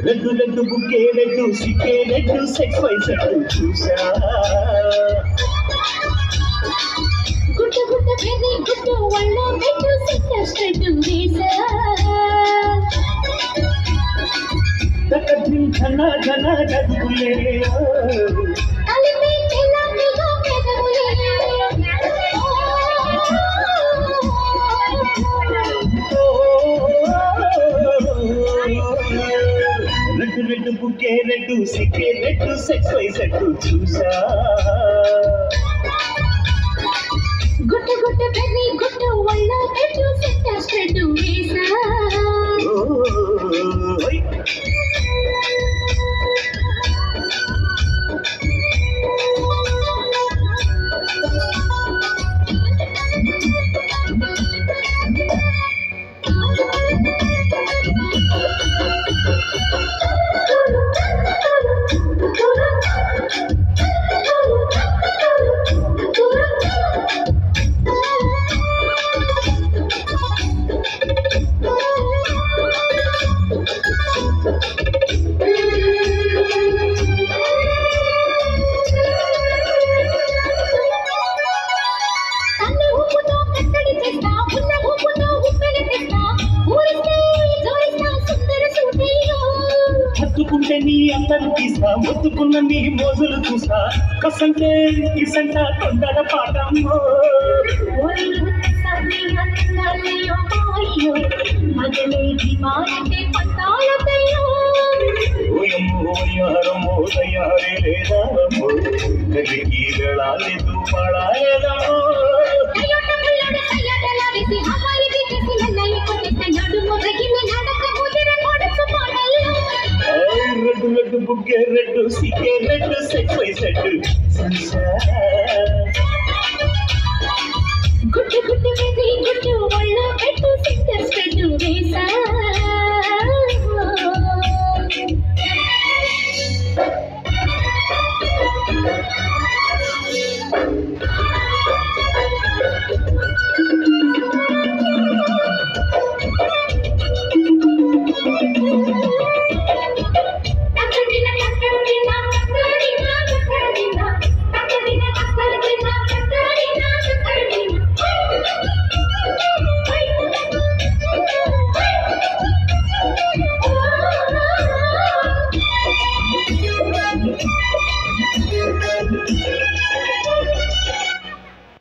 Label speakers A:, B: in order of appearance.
A: red red బుక్కే red సిక్కే red సెక్స్ వైసెట్టు చూసా
B: గుట్టు గుట్టు బెర్రీ గుట్టు వల్ల పెట్టు సిక్కెస్టెట్టు వేసా
A: తకద్దిం ఘన ఘన గదులే
B: అలిపే తెలంగాణ పెదవులే
A: రెడ్డు రెడ్డు బుక్కే రెడ్డు సిక్కే రెడ్డు సెక్స్ వైసెట్టు చూసా
B: గుట్టు గుట్టు బెర్రీ గుట్టు వల్ల పెట్టు సిక్కెస్టెట్టు వేసా
A: హత్తుకుంటే నీ అందరు తీస్తా మొత్తుకున్న నీ మోజులు చూస్తా కసంటే కిసంట తొందర పాటమ్మో ఓయమ్మో యారమ్మో తయారే లేదామో గడికి వెళ్ళాలేదు పడాయదమ్మో రెడ్డు రెడ్డు బుగ్గే రెడ్డు సిక్కే రెడ్డు సెక్స్ వైసెట్టు
B: గుట్టు గుట్టు బెర్రీ గుట్టు వల్ల పెట్టు సిక్కెస్టెట్టు వేసా